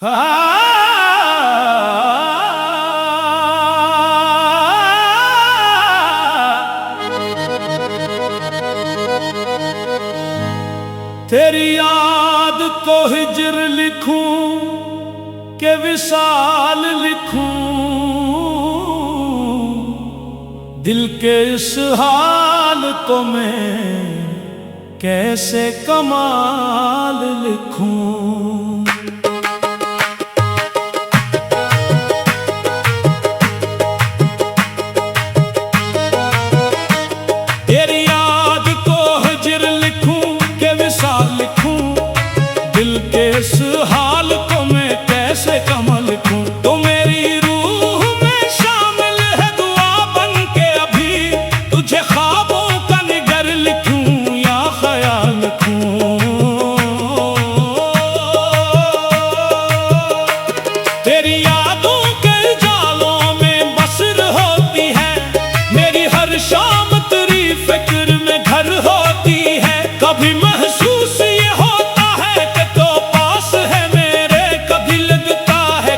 तेरी याद को हिज्र लिखूं के विसाल लिखूं, दिल के इस हाल को मैं कैसे कमाल लिखूं। तेरी याद को हिज्र लिखूं के विसाल लिखूं, दिल के इस हाल को मैं कैसे कमाल लिखूं। तो मेरी रूह में शामिल है दुआ बन के, अभी तुझे ख्वाबों का निगर लिखूं या ख्याल लिखूं। तेरी यादों के जालों में बसर होती है मेरी हर शाम, तेरी फिक्र में घर होती है। कभी महसूस ये होता है कि तो पास है मेरे, कभी लगता है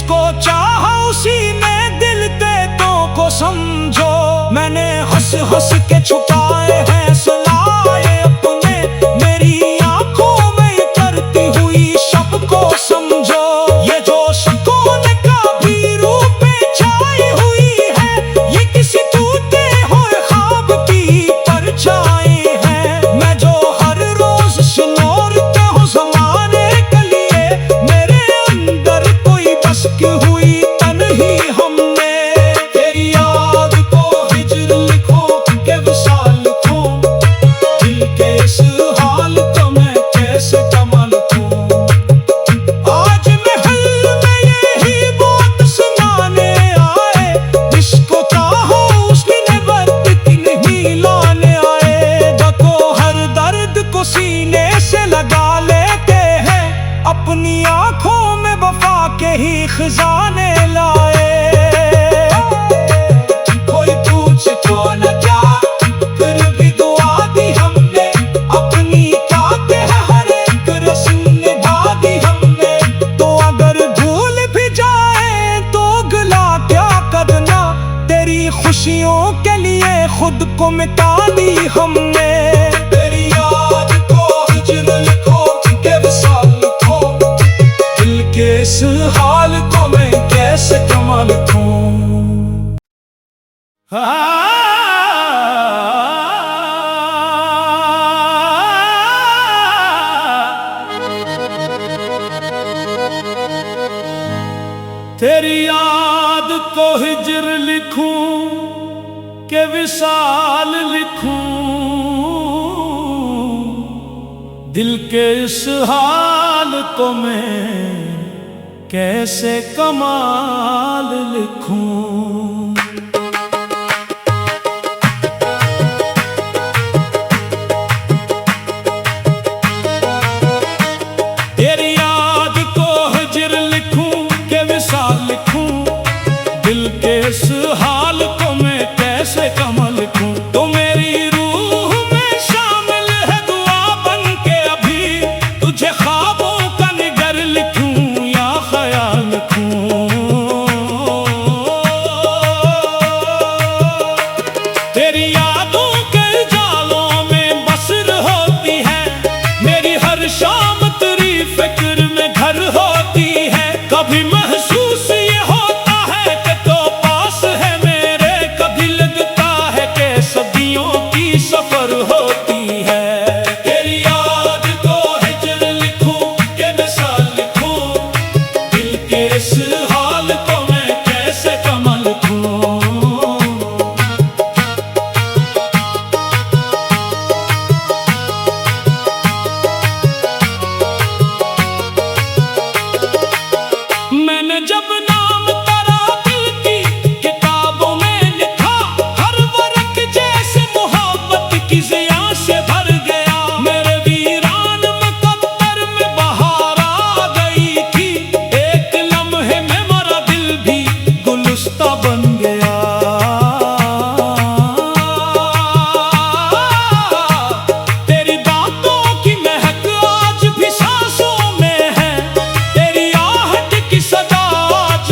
जिसको चाहा उसी ने दिल दे दो को समझो। मैंने हंस हंस के छुपाए हैं सुलाए अपने, मेरी आंखों में करती हुई सबको समझो। ये जो सुकून का भी रूप में छाई हुई है, ये किसी टूटे हुए ख्वाब की परछाई है। मैं जो हर रोज सुनोरता हूँ ज़माने के लिए, मेरे अंदर कोई बस की हुई तन्ही हमने। तेरी याद को हिज्र लिखो के विसाल लिखो, दिल के इस हाल को मैं कैसे कमा लूं। आज महल में यही बात सुनाने आए, जिसको चाहो उसने वक्त नहीं लाने आए। देखो हर दर्द को सीने से लगा लेते हैं, अपनी आंखों में वफा के ही खजाने लाए। कोई पूछे तो न क्या, फिर भी दुआ दी हमने, अपनी काते हर एक रस्म निभा दी हमने। तो अगर भूल भी जाए तो गिला क्या करना, तेरी खुशियों के लिए खुद को मिटा दी हमने। तेरी याद को हिज्र लिखो के विसाल लिखो, दिल के इस हाल को मैं कैसे कमा लूं। तेरी याद को हिज्र लिखूं के विसाल लिखूं, दिल के इस हाल को मैं कैसे कमाल लिखूं। तेरी याद को हिज्र लिखूं के विसाल लिखूं, दिल के इस हाल को मैं कैसे कमा लिखूं। तो मेरी रूह में शामिल है दुआ बन के अभी, तुझे ख्वाबों का निगर लिखूं या ख्याल लिखूं। तेरी यादों के जालों में बसर होती है, मेरी हर शाम तेरी फिक्र में घर होती है। कभी महसूस ये होता है कि तो पास है मेरे, कभी लगता है कि सदियों की सफर होती है। तेरी याद को हिज्र लिखूं के विसाल लिखूं, दिल के इस हाल को मैं कैसे कमा लूं। मैंने जब नाम तेरा दिल की किताबों में लिखा, हर वर्क जैसे मोहब्बत की ज़िया से भर गया। मेरे वीरान मुकद्दर में बहार आ गई थी, एक लम्हे में मेरा दिल भी गुलस्ता बन गया। तेरी बातों की महक आज भी सांसों में है, तेरी आहट की सदा आज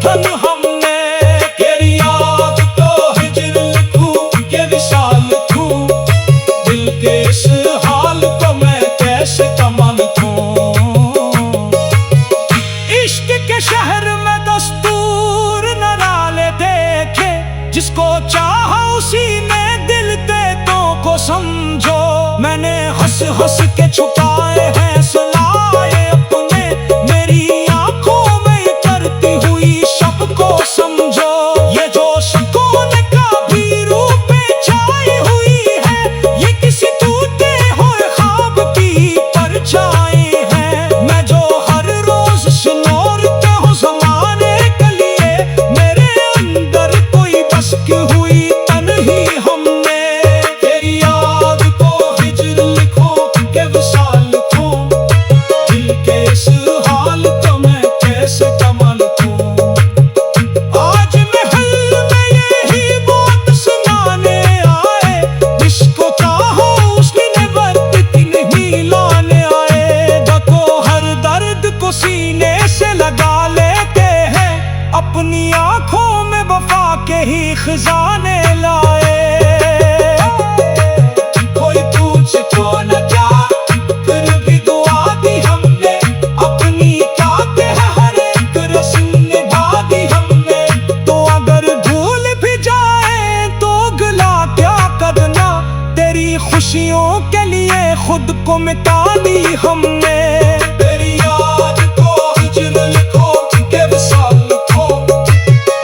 कथन हमने। तेरी याद को हिजर लिखूं के विशाल लिखूं, दिल के इस हाल को मैं कैसे कमा लिखूं। इश्क के शहर में दस्तूर नराले देखे, जिसको चाहा उसी ने दिल देतों को समझो। मैंने हंस हंस के छुपाए हैं सुलाए अपने, मेरी आंखों में करती हुई शब को समझो। ये जो सुकून का भी रूप छाई हुई है, ये किसी टूटे हुए ख्वाब की परछाई है। मैं जो हर रोज सुनोरता हूँ ज़माने के लिए, मेरे अंदर कोई बस की हुई तन्ही हमने। तेरी याद को हिजर लिखो के विशाल लिखो, दिल के इस हाल को मैं कैसे कमा लूं। आज महल में यही बात सुनाने आए, जिसको चाहो उसने वक्त नहीं लाने आए। देखो हर दर्द को सीने से लगा लेते हैं, अपनी आंखों में वफा के ही खजाने लाए। कोई पूछे तो न क्या, फिर भी दुआ दी हमने, अपनी काते हर एक रस्म निभा दी हमने। तो अगर भूल भी जाए तो गिला क्या करना, तेरी खुशियों के लिए खुद को मिटा दी हमने। तेरी याद को हिजर लिखो के विशाल लिखो,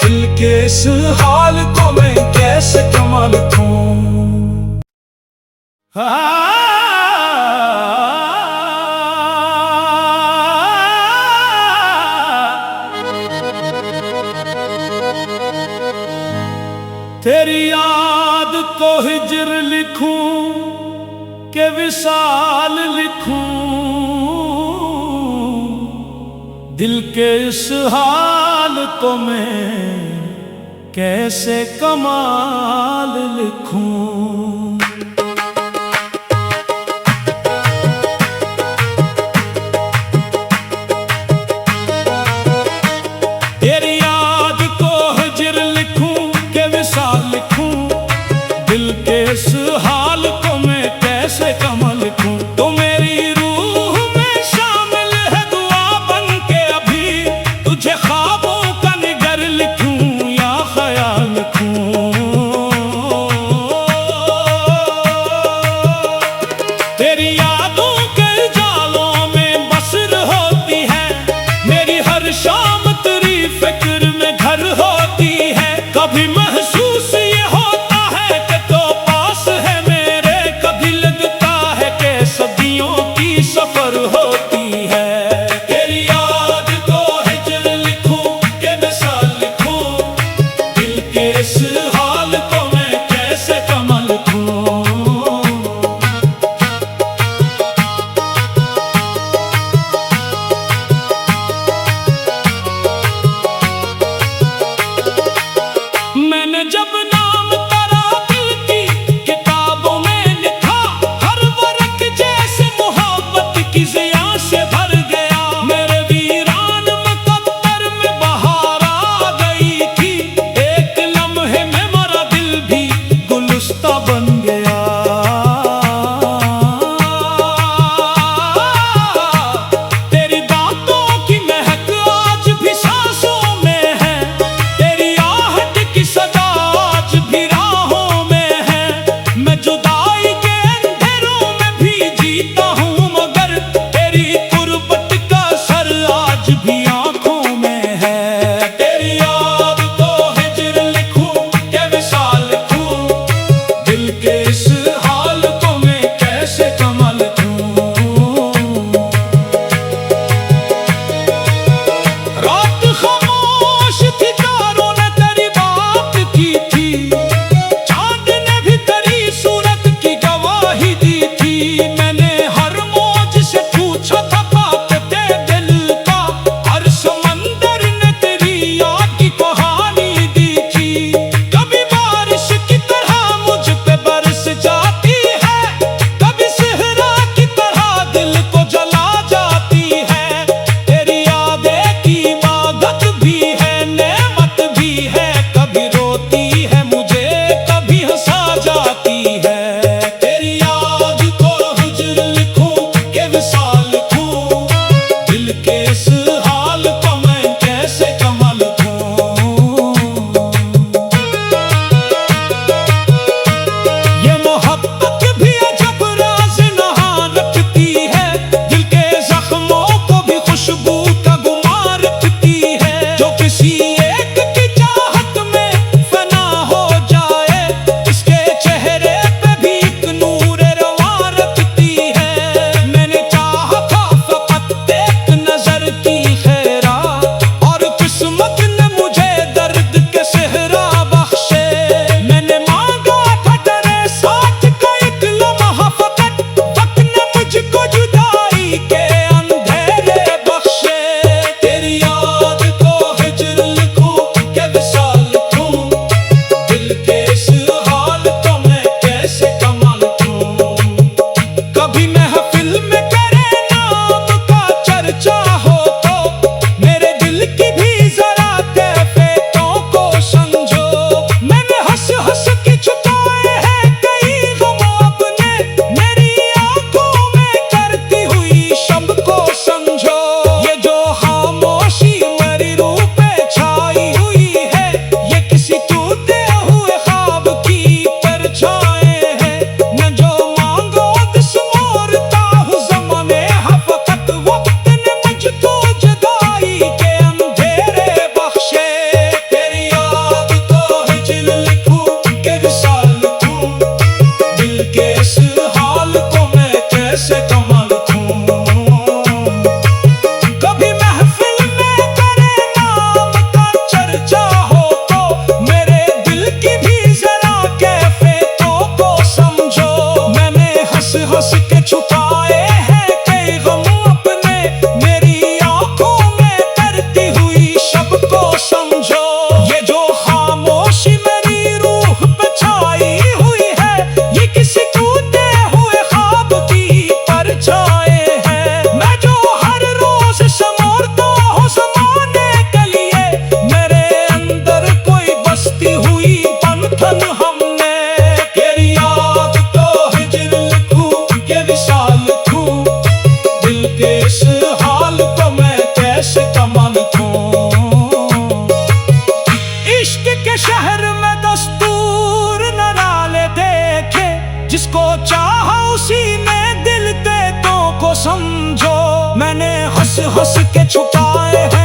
दिल के इस हाल को मैं कैसे कमा लूं। तेरी याद को हिजर लिखूं के विशाल लिखूं, दिल के इस हाल को मैं कैसे कमाल लिखूं। तेरी याद को हिजर लिखूं के विशाल लिखूं, दिल के इस हाल को मैं कैसे कमा लिखूं। तो मेरी रूह में शामिल है दुआ बन के अभी, तुझे ख्वाबों का निगर लिखूं या ख्याल लिखूं। समझो मैंने हंस हंस के छुपाए हैं